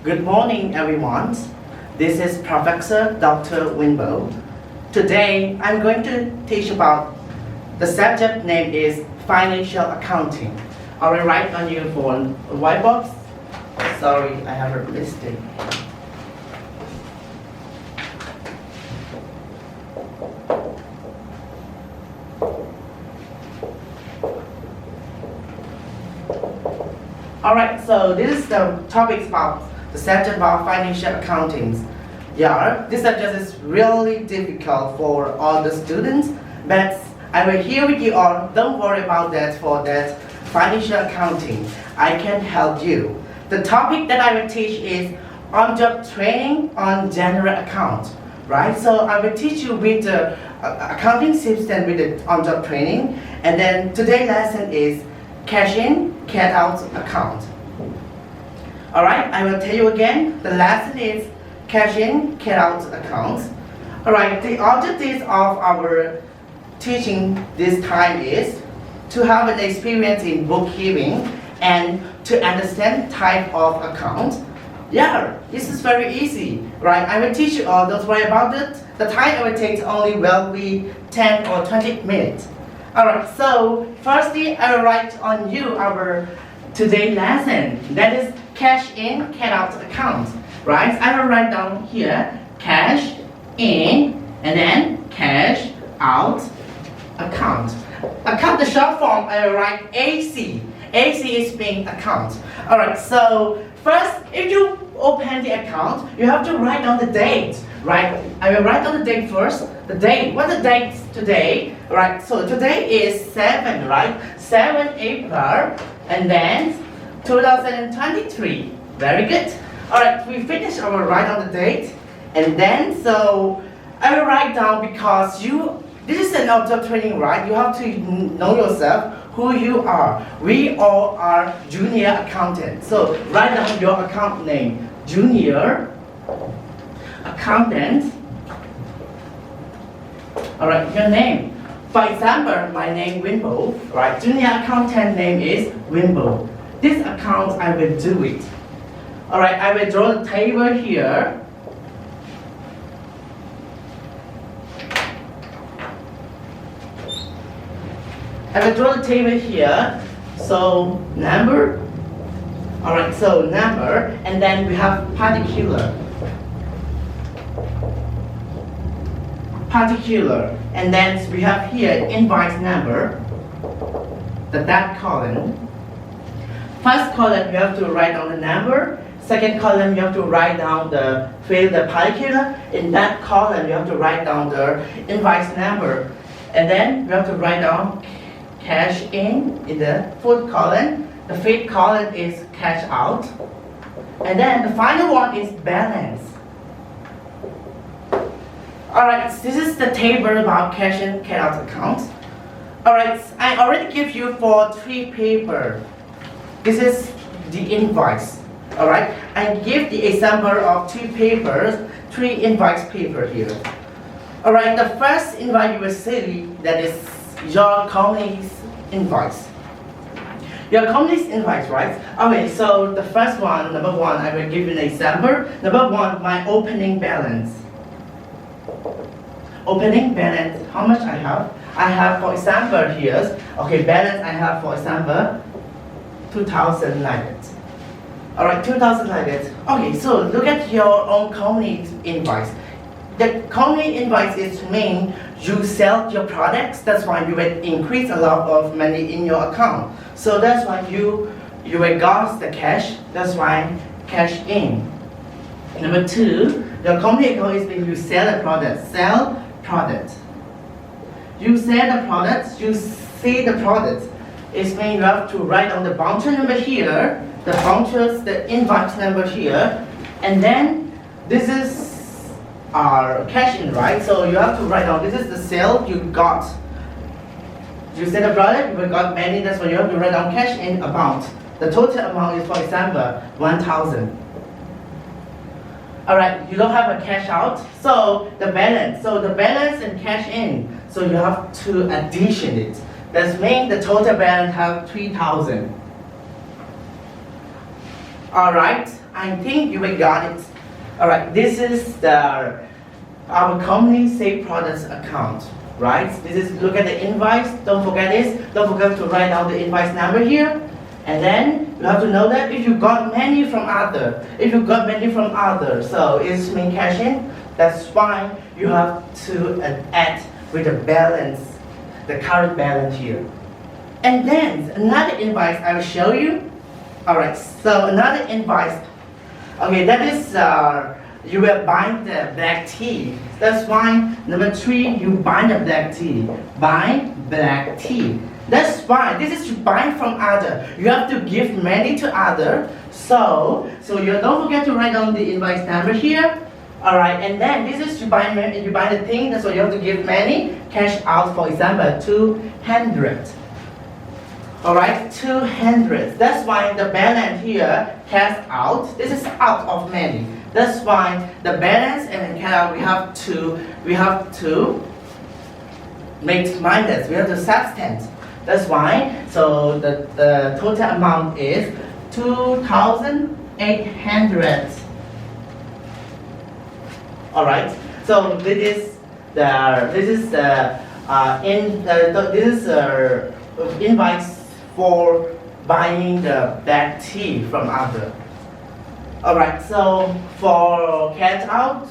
Good morning, everyone. This is Professor Dr. Win Bo. Today, I'm going to teach about the subject name is financial accounting. I will write on your phone white box. Sorry, I have a mistake. Alright, so this is the topic about the subject about financial accounting. Yeah, this subject is really difficult for all the students, but I will hear with you all. Don't worry about that for that financial accounting. I can help you. The topic that I will teach is on-job training on general account. Right, so I will teach you with the accounting system with the on-job training, and then today's lesson is cash in, cash out account. Alright, I will tell you again, the lesson is cash in, cash out account. Alright, the objective of our teaching this time is to have an experience in bookkeeping and to understand type of account. Yeah, this is very easy, right? I will teach you all, don't worry about it. The time I will take only will be 10 or 20 minutes. Alright, so firstly, I will write on you our today's lesson. That is cash in, cash out account. Right? I will write down here cash in and then cash out account. Account, the short form, I will write AC. AC is being account. Alright, so first, if you open the account, you have to write down the date. Right? I will write down the date first. The date. What's the date today? Right? So today is 7, right? 7 April, and then 2023. Very good. All right, we finished our write down the date, and then so I will write down because this is an on-job training, right? You have to know yourself who you are. We all are junior accountants. So write down your account name, junior accountant. All right, your name. For example, my name Win Bo, right? Junior accountant name is Win Bo. This account I will do it. All right, I will draw the table here. I will draw the table here. So number. All right, so number, and then we have particular. Particular, and then we have here invoice number, the that column. First column you have to write down the number. Second column you have to write down the field the particular. In that column you have to write down the invoice number, and then you have to write down cash in the fourth column. The fifth column is cash out, and then the final one is balance. Alright, this is the table about cash in, cash out accounts. Alright, I already give you for 3 paper. This is the invoice. Alright, I give the example of 2 papers, 3 invoice paper here. Alright, the first invoice you will see that is your company's invoice. Your company's invoice, right? Okay, so the first one, number 1, I will give you an example. Number 1, my opening balance. Opening balance, how much I have? I have, for example, here, okay, balance I have, for example, 2,000 like that. Alright, 2,000 like that. Okay, so look at your own company's invoice. The company invoice is mean you sell your products, that's why you will increase a lot of money in your account. So that's why you will got the cash, that's why cash in. Number 2, your company account is when you sell a product, product. You sell the products, you see the product. It's mean you have to write on the voucher number here, the vouchers, the invoice number here, and then this is our cash in, right? So you have to write down, this is the sale you got. You sell the product, you got many, that's why you have to write down cash in amount. The total amount is, for example, 1,000. Alright, you don't have a cash out, so the balance. So the balance and cash in, so you have to addition it. That means the total balance have 3,000. Alright, I think you will got it. Alright, this is our company save products account. Right? This is look at the invoice. Don't forget this. Don't forget to write down the invoice number here. And then you have to know that if you got many from other, so it's mean cash in. That's why you have to add with the balance, the current balance here. And then another invoice I will show you. Alright, so another invoice. Okay, that is you will buy the black tea. That's why number 3, you buy the black tea. Buy black tea. That's why this is you buy from other. You have to give money to other. So you don't forget to write down the invoice number here. Alright, and then this is you buy the thing, so you have to give money, cash out, for example, 200. Alright, 200. That's why the balance here, cash out, this is out of money. That's why the balance and cash out, we have to make minus, we have to subtract. That's why, so the total amount is 2,800. Alright, so this is the invoice for buying the black tea from other. Alright, so for cash out,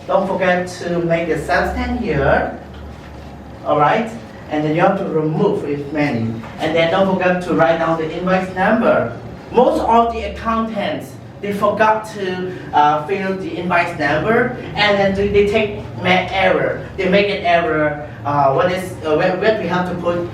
don't forget to make a substance here. Alright, and then you have to remove if many. And then don't forget to write down the invoice number. Most of the accountants, they forgot to fill the invoice number, and then they take error. They make an error. When we have to put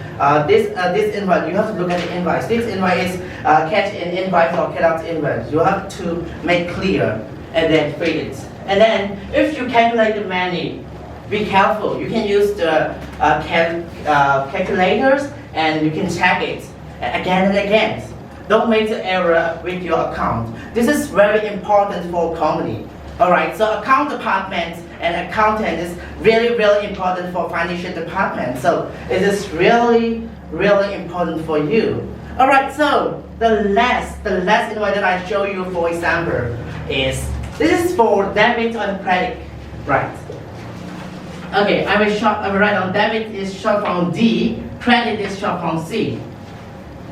this invoice, you have to look at the invoice. This invoice is cash in invoice or cash out invoice. You have to make clear and then fill it. And then if you calculate the money, be careful. You can use the calculators and you can check it again and again. Don't make the error with your account. This is very important for company. Alright, so account department and accountant is really, really important for financial department. So it is really, really important for you. Alright, so the last invoice that I show you, for example, is this is for debit and credit, right? Okay, I will write down debit is short from D, credit is short from C.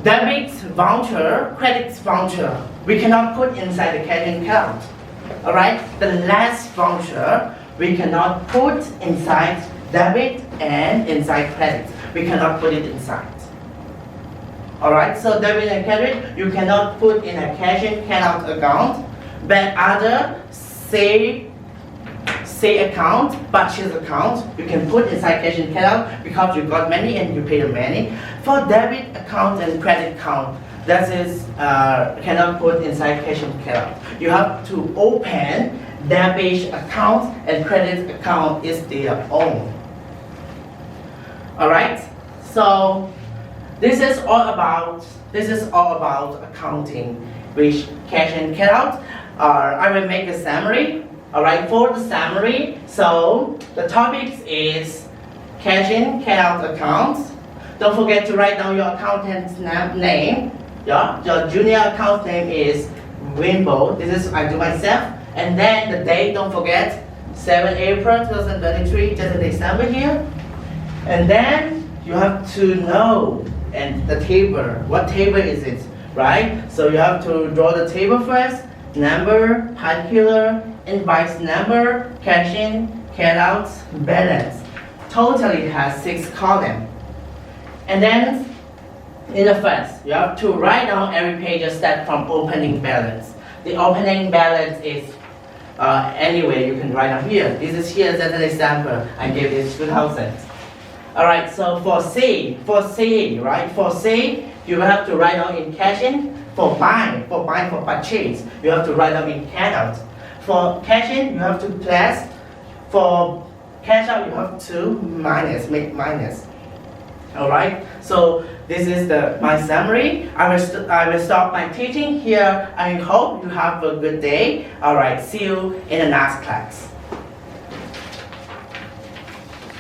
Debit voucher, credit voucher, we cannot put inside the cash account. Alright, the last voucher, we cannot put inside debit and inside credit. We cannot put it inside. Alright, so debit and credit, you cannot put in a cash in, cash out account, but other say account, purchase account, you can put inside cash in, cash out because you got money and you pay the money. For debit account and credit account, that is cannot put inside cash in, cash out. You have to open debit account and credit account is their own. Alright, so this is all about accounting, which cash in, cash out. I will make a summary. Alright, for the summary, so the topic is cash in, cash out accounts. Don't forget to write down your accountant's name. Yeah, your junior account name is T.Win Bo. This is I do myself. And then the date, don't forget, 7 April 2023, just an example here. And then you have to know and the table. What table is it, right? So you have to draw the table first. Number, particular, invoice number, cash in, cash out, balance. Totally it has 6 columns. And then in the first, you have to write down every page start from opening balance. The opening balance is anyway you can write down here. This is here as an example. I gave this 2,000. Alright, so for C, right? For C, you have to write down in cash in. For buy, for purchase, you have to write down in cash out. For cash in, you have to plus. For cash out, you have to make minus. Alright, so this is my summary. I will stop my teaching here. I hope you have a good day. Alright, see you in the next class.